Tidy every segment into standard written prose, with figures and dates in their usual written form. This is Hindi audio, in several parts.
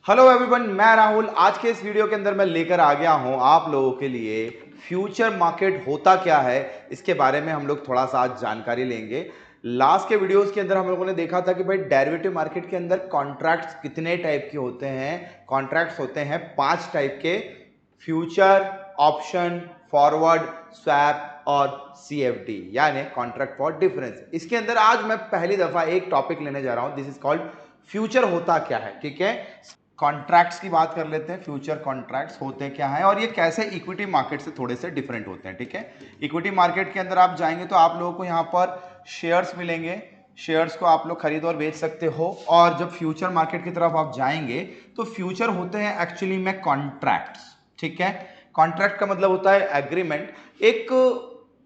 हेलो एवरीवन, मैं राहुल। आज के इस वीडियो के अंदर मैं लेकर आ गया हूं आप लोगों के लिए फ्यूचर मार्केट होता क्या है, इसके बारे में हम लोग थोड़ा सा आज जानकारी लेंगे। लास्ट के वीडियोस के अंदर हम लोगों ने देखा था कि भाई डेरिवेटिव मार्केट के अंदर कॉन्ट्रैक्ट्स कितने टाइप के होते हैं। कॉन्ट्रैक्ट्स होते हैं 5 टाइप के: फ्यूचर, ऑप्शन, फॉरवर्ड, स्वैप और सीएफडी, यानी कॉन्ट्रैक्ट फॉर डिफरेंस। इसके अंदर आज मैं पहली दफा एक टॉपिक लेने जा रहा हूं, दिस इज कॉल्ड फ्यूचर होता क्या है। ठीक है, कॉन्ट्रैक्ट्स की बात कर लेते हैं। फ्यूचर कॉन्ट्रैक्ट्स होते क्या हैं और ये कैसे इक्विटी मार्केट से थोड़े से डिफरेंट होते हैं। ठीक है, इक्विटी मार्केट के अंदर आप जाएंगे तो आप लोगों को यहाँ पर शेयर्स मिलेंगे। शेयर्स को आप लोग खरीद और बेच सकते हो। और जब फ्यूचर मार्केट की तरफ आप जाएंगे तो फ्यूचर होते हैं एक्चुअली में कॉन्ट्रैक्ट्स। ठीक है, कॉन्ट्रैक्ट का मतलब होता है एग्रीमेंट। एक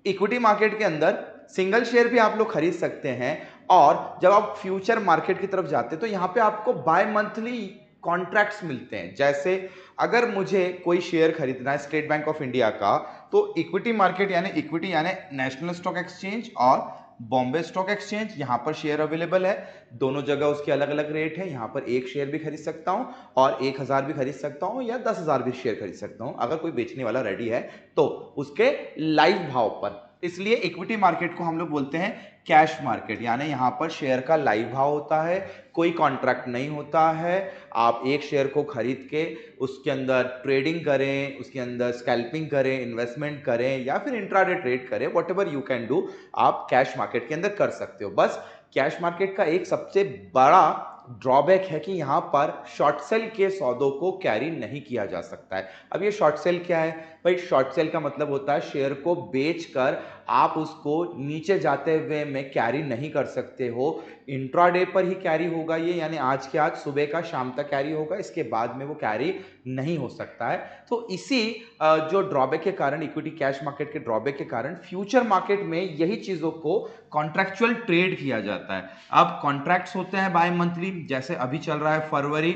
इक्विटी मार्केट के अंदर सिंगल शेयर भी आप लोग खरीद सकते हैं। और जब आप फ्यूचर मार्केट की तरफ जाते हैं तो यहाँ पे आपको बाय मंथली कॉन्ट्रैक्ट्स मिलते हैं। जैसे अगर मुझे कोई शेयर खरीदना है स्टेट बैंक ऑफ इंडिया का, तो इक्विटी मार्केट यानी इक्विटी यानी नेशनल स्टॉक एक्सचेंज और बॉम्बे स्टॉक एक्सचेंज, यहां पर शेयर अवेलेबल है। दोनों जगह उसके अलग अलग रेट है। यहां पर एक शेयर भी खरीद सकता हूं और 1,000 भी खरीद सकता हूं या 10,000 भी शेयर खरीद सकता हूं, अगर कोई बेचने वाला रेडी है तो उसके लाइव भाव पर। इसलिए इक्विटी मार्केट को हम लोग बोलते हैं कैश मार्केट, यानी यहां पर शेयर का लाइव भाव होता है, कोई कॉन्ट्रैक्ट नहीं होता है। आप एक शेयर को खरीद के उसके अंदर ट्रेडिंग करें, उसके अंदर स्कैल्पिंग करें, इन्वेस्टमेंट करें या फिर इंट्राडे ट्रेड करें, what ever you can do, आप कैश मार्केट के अंदर कर सकते हो। बस कैश मार्केट का एक सबसे बड़ा ड्रॉबैक है कि यहां पर शॉर्ट सेल के सौदों को कैरी नहीं किया जा सकता है। अब ये शॉर्ट सेल क्या है भाई? शॉर्ट सेल का मतलब होता है शेयर को बेचकर आप उसको नीचे जाते हुए में कैरी नहीं कर सकते हो। इंट्राडे पर ही कैरी होगा ये, यानी आज के आज सुबह का शाम तक कैरी होगा, इसके बाद में वो कैरी नहीं हो सकता है। तो इसी जो ड्रॉबैक के कारण, इक्विटी कैश मार्केट के ड्रॉबैक के कारण, फ्यूचर मार्केट में यही चीजों को कॉन्ट्रैक्चुअल ट्रेड किया जाता है। अब कॉन्ट्रैक्ट्स होते हैं बाय मंथली, जैसे अभी चल रहा है फरवरी,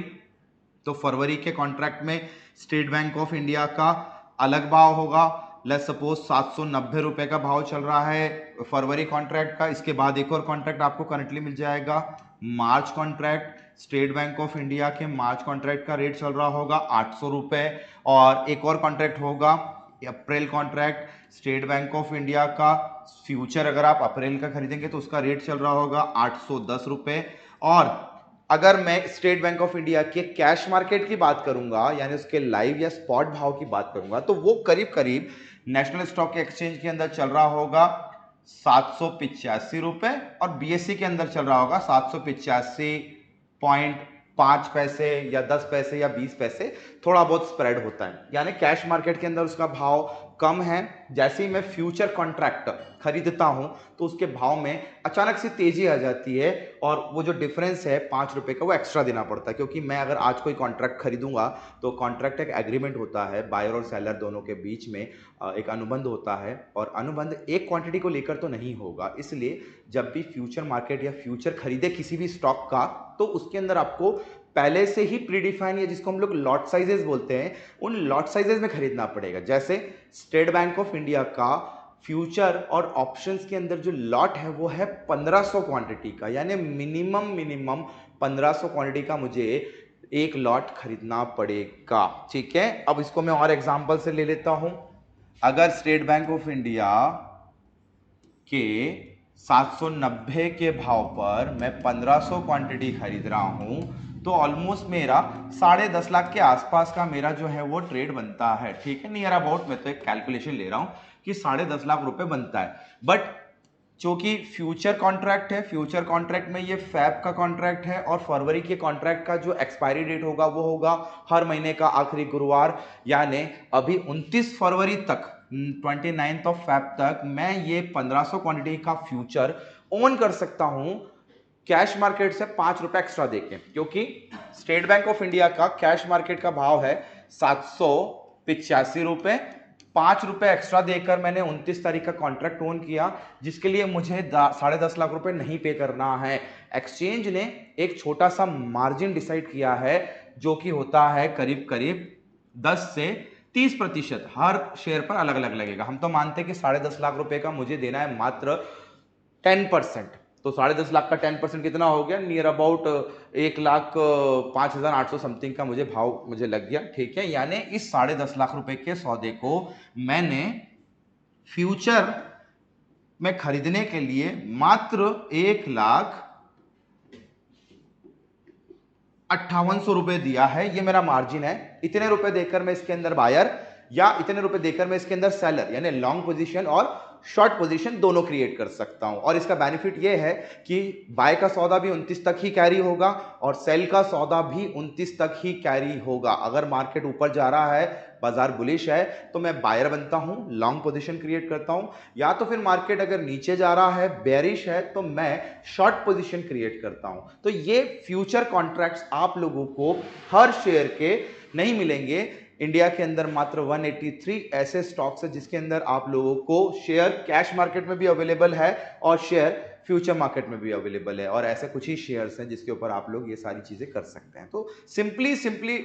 तो फरवरी के कॉन्ट्रैक्ट में स्टेट बैंक ऑफ इंडिया का अलग भाव होगा। लेट्स सपोज 790 रुपए का भाव चल रहा है फरवरी कॉन्ट्रैक्ट का। इसके बाद एक और कॉन्ट्रैक्ट आपको करंटली मिल जाएगा, March contract. State Bank of India के मार्च कॉन्ट्रैक्ट का रेट चल रहा होगा 800 रुपए। और एक और कॉन्ट्रैक्ट होगा April contract State Bank of India का। फ्यूचर अगर आप अप्रैल का खरीदेंगे तो उसका रेट चल रहा होगा 810 रुपए। और अगर मैं स्टेट बैंक ऑफ इंडिया के कैश मार्केट की बात करूंगा, यानी उसके लाइव या स्पॉट भाव की बात करूंगा, तो वो करीब करीब नेशनल स्टॉक एक्सचेंज के अंदर चल रहा होगा 785 रुपए और बीएससी के अंदर चल रहा होगा 785.5 पैसे या 10 पैसे या 20 पैसे, थोड़ा बहुत स्प्रेड होता है। यानी कैश मार्केट के अंदर उसका भाव कम है। जैसे ही मैं फ्यूचर कॉन्ट्रैक्ट खरीदता हूं तो उसके भाव में अचानक से तेजी आ जाती है और वो जो डिफरेंस है 5 रुपए का, वो एक्स्ट्रा देना पड़ता है। क्योंकि मैं अगर आज कोई कॉन्ट्रैक्ट खरीदूंगा तो कॉन्ट्रैक्ट एक एग्रीमेंट होता है, बायर और सेलर दोनों के बीच में एक अनुबंध होता है। और अनुबंध एक क्वांटिटी को लेकर तो नहीं होगा, इसलिए जब भी फ्यूचर मार्केट या फ्यूचर खरीदे किसी भी स्टॉक का, तो उसके अंदर आपको पहले से ही प्रीडिफाइन, या जिसको हम लोग लॉट साइजेस बोलते हैं, उन लॉट साइजेस में खरीदना पड़ेगा। जैसे स्टेट बैंक ऑफ इंडिया का फ्यूचर और ऑप्शंस के अंदर जो लॉट है वो है 1500 क्वांटिटी का, यानी मिनिमम 1500 क्वांटिटी का मुझे एक लॉट खरीदना पड़ेगा। ठीक है, अब इसको मैं और एग्जांपल से ले लेता हूं। अगर स्टेट बैंक ऑफ इंडिया के 790 के भाव पर मैं 1500 क्वांटिटी खरीद रहा हूं, तो ऑलमोस्ट मेरा 10.5 लाख के आसपास का मेरा जो है वो ट्रेड बनता है। ठीक है, नियर अबाउट मैं तो एक कैलकुलेशन ले रहा हूं कि 10.5 लाख रुपए बनता है। बट चूंकि फ्यूचर कॉन्ट्रैक्ट है, फ्यूचर कॉन्ट्रैक्ट में ये फैब का कॉन्ट्रैक्ट है और फरवरी के कॉन्ट्रैक्ट का जो एक्सपायरी डेट होगा वो होगा हर महीने का आखिरी गुरुवार, यानी अभी 29 फरवरी तक, 29 ऑफ फैब तक मैं ये 1500 क्वांटिटी का फ्यूचर ओन कर सकता हूं कैश मार्केट से 5 रुपए एक्स्ट्रा देके। क्योंकि स्टेट बैंक ऑफ इंडिया का कैश मार्केट का भाव है 785 रुपए। 5 रुपए एक्स्ट्रा देकर मैंने 29 तारीख का कॉन्ट्रैक्ट ओन किया, जिसके लिए मुझे 10.5 लाख रुपए नहीं पे करना है। एक्सचेंज ने एक छोटा सा मार्जिन डिसाइड किया है, जो कि होता है करीब करीब 10 से 30%। हर शेयर पर अलग अलग लगेगा। हम तो मानते हैं कि 10.5 लाख रुपए का मुझे देना है मात्र 10%। तो 10.5 लाख का 10% कितना हो गया, नियर अबाउट 1,05,800 समथिंग का मुझे भाव मुझे लग गया, ठीक है। यानी इस 10.5 लाख रुपए के सौदे को मैंने फ्यूचर में खरीदने के लिए मात्र 1,58,100 रुपए दिया है। ये मेरा मार्जिन है। इतने रुपए देकर मैं इसके अंदर बायर या इतने रुपए देकर मैं इसके अंदर सेलर यानी लॉन्ग पोजीशन और शॉर्ट पोजीशन दोनों क्रिएट कर सकता हूं। और इसका बेनिफिट ये है कि बाय का सौदा भी 29 तक ही कैरी होगा और सेल का सौदा भी 29 तक ही कैरी होगा। अगर मार्केट ऊपर जा रहा है, बाजार बुलिश है, तो मैं बायर बनता हूं, लॉन्ग पोजीशन क्रिएट करता हूं, या तो फिर मार्केट अगर नीचे जा रहा है, बेरिश है, तो मैं शॉर्ट पोजीशन क्रिएट करता हूं। तो ये फ्यूचर कॉन्ट्रैक्ट्स आप लोगों को हर शेयर के नहीं मिलेंगे। इंडिया के अंदर मात्र 183 ऐसे स्टॉक्स है जिसके अंदर आप लोगों को शेयर कैश मार्केट में भी अवेलेबल है और शेयर फ्यूचर मार्केट में भी अवेलेबल है, और ऐसे कुछ ही शेयर्स हैं जिसके ऊपर आप लोग ये सारी चीजें कर सकते हैं। तो सिंपली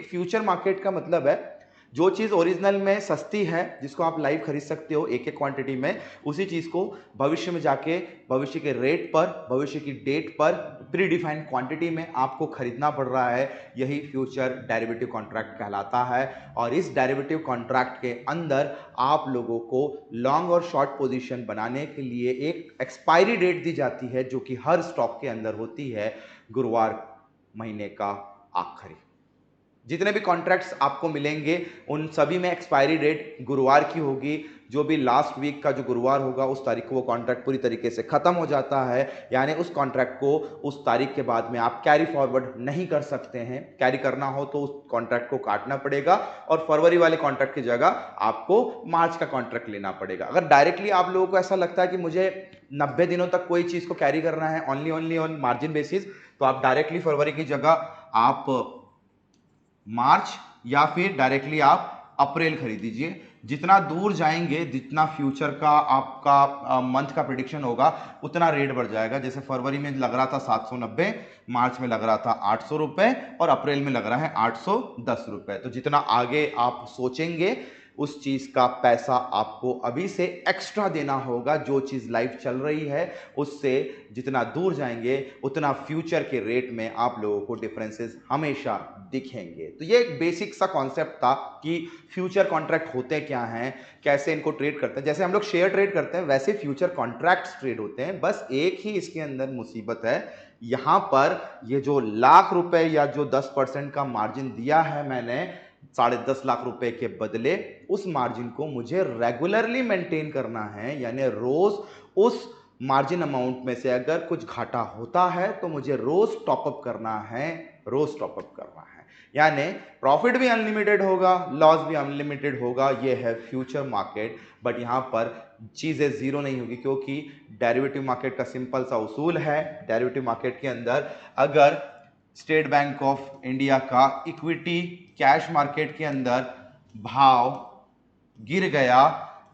फ्यूचर मार्केट का मतलब है जो चीज ओरिजिनल में सस्ती है, जिसको आप लाइव खरीद सकते हो एक एक क्वांटिटी में, उसी चीज को भविष्य में जाके भविष्य के रेट पर, भविष्य की डेट पर प्री डिफाइंड क्वांटिटी में आपको खरीदना पड़ रहा है। यही फ्यूचर डेरिवेटिव कॉन्ट्रैक्ट कहलाता है। और इस डेरिवेटिव कॉन्ट्रैक्ट के अंदर आप लोगों को लॉन्ग और शॉर्ट पोजीशन बनाने के लिए एक एक्सपायरी डेट दी जाती है, जो कि हर स्टॉक के अंदर होती है गुरुवार महीने का आखिरी। जितने भी कॉन्ट्रैक्ट्स आपको मिलेंगे उन सभी में एक्सपायरी डेट गुरुवार की होगी। जो भी लास्ट वीक का जो गुरुवार होगा उस तारीख को वो कॉन्ट्रैक्ट पूरी तरीके से खत्म हो जाता है। यानी उस कॉन्ट्रैक्ट को उस तारीख के बाद में आप कैरी फॉरवर्ड नहीं कर सकते हैं। कैरी करना हो तो उस कॉन्ट्रैक्ट को काटना पड़ेगा और फरवरी वाले कॉन्ट्रैक्ट की जगह आपको मार्च का कॉन्ट्रैक्ट लेना पड़ेगा। अगर डायरेक्टली आप लोगों को ऐसा लगता है कि मुझे 90 दिनों तक कोई चीज को कैरी करना है ओनली ऑन मार्जिन बेसिस, तो आप डायरेक्टली फरवरी की जगह आप मार्च या फिर डायरेक्टली आप अप्रैल खरीद दीजिए। जितना दूर जाएंगे, जितना फ्यूचर का आपका मंथ का प्रिडिक्शन होगा, उतना रेट बढ़ जाएगा। जैसे फरवरी में लग रहा था 790, मार्च में लग रहा था 800 रुपए और अप्रैल में लग रहा है 810 रुपए। तो जितना आगे आप सोचेंगे उस चीज का पैसा आपको अभी से एक्स्ट्रा देना होगा। जो चीज लाइव चल रही है उससे जितना दूर जाएंगे उतना फ्यूचर के रेट में आप लोगों को डिफरेंसेस हमेशा दिखेंगे। तो ये एक बेसिक सा कॉन्सेप्ट था कि फ्यूचर कॉन्ट्रैक्ट होते क्या हैं, कैसे इनको ट्रेड करते हैं। जैसे हम लोग शेयर ट्रेड करते हैं वैसे फ्यूचर कॉन्ट्रैक्ट्स ट्रेड होते हैं। बस एक ही इसके अंदर मुसीबत है, यहां पर ये जो लाख रुपए या जो 10% का मार्जिन दिया है मैंने 10.5 लाख रुपए के बदले, उस मार्जिन को मुझे रेगुलरली मेंटेन करना है। यानी रोज उस मार्जिन अमाउंट में से अगर कुछ घाटा होता है तो मुझे रोज टॉपअप करना है, रोज टॉपअप करना है। यानी प्रॉफिट भी अनलिमिटेड होगा, लॉस भी अनलिमिटेड होगा। यह है फ्यूचर मार्केट। बट यहां पर चीजें जीरो नहीं होगी, क्योंकि डेरिवेटिव मार्केट का सिंपल सा उसूल है। डेरिवेटिव मार्केट के अंदर अगर स्टेट बैंक ऑफ इंडिया का इक्विटी कैश मार्केट के अंदर भाव गिर गया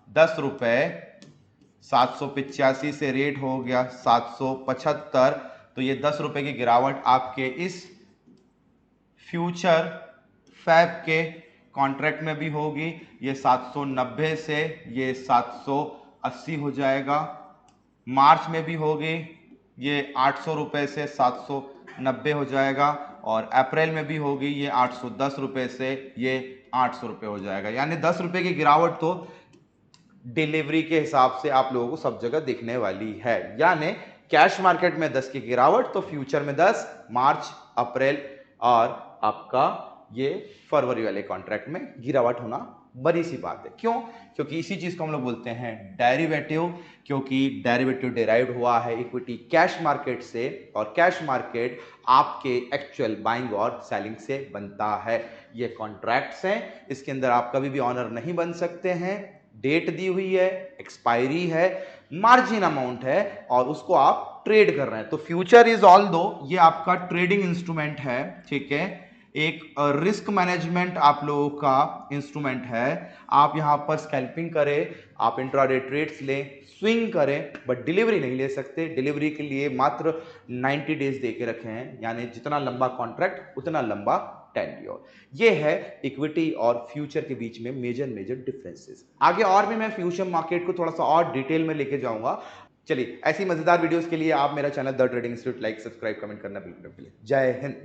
10 रुपए, 785 से रेट हो गया 775, तो ये 10 रुपए की गिरावट आपके इस फ्यूचर फैब के कॉन्ट्रैक्ट में भी होगी। ये 790 से ये 780 हो जाएगा। मार्च में भी होगी, ये 800 रुपए से 790 हो जाएगा। और अप्रैल में भी होगी, ये 810 रुपए से ये 800 रुपए हो जाएगा। यानी 10 रुपए की गिरावट तो डिलीवरी के हिसाब से आप लोगों को सब जगह दिखने वाली है। यानी कैश मार्केट में 10 की गिरावट तो फ्यूचर में 10, मार्च, अप्रैल और आपका ये फरवरी वाले कॉन्ट्रैक्ट में गिरावट होना बड़ी सी बात है। क्यों? क्योंकि इसी चीज को हम लोग बोलते हैं डेरिवेटिव, क्योंकि डेरिवेटिव डिराइव्ड हुआ है इक्विटी कैश मार्केट से, और कैश मार्केट आपके एक्चुअल बाइंग और सेलिंग से बनता है। ये कॉन्ट्रैक्ट्स हैं, इसके अंदर आप कभी भी ऑनर नहीं बन सकते हैं। डेट दी हुई है, एक्सपायरी है, मार्जिन अमाउंट है और उसको आप ट्रेड कर रहे हैं। तो फ्यूचर इज ऑल दो ये आपका ट्रेडिंग इंस्ट्रूमेंट है, ठीक है, एक रिस्क मैनेजमेंट आप लोगों का इंस्ट्रूमेंट है। आप यहां पर स्कैल्पिंग करें, आप इंट्राडे ट्रेड्स लें, स्विंग करें, बट डिलीवरी नहीं ले सकते। डिलीवरी के लिए मात्र 90 डेज दे के रखे हैं, यानी जितना लंबा कॉन्ट्रैक्ट उतना लंबा टेन्योर। ये है इक्विटी और फ्यूचर के बीच में मेजर डिफरेंसेस। आगे और भी मैं फ्यूचर मार्केट को थोड़ा सा और डिटेल में लेके जाऊंगा। चलिए, ऐसी मजेदार वीडियोस के लिए आप मेरा channel the trading institute like, subscribe, comment करना बिल्कुल ना भूलें। जय हिंद।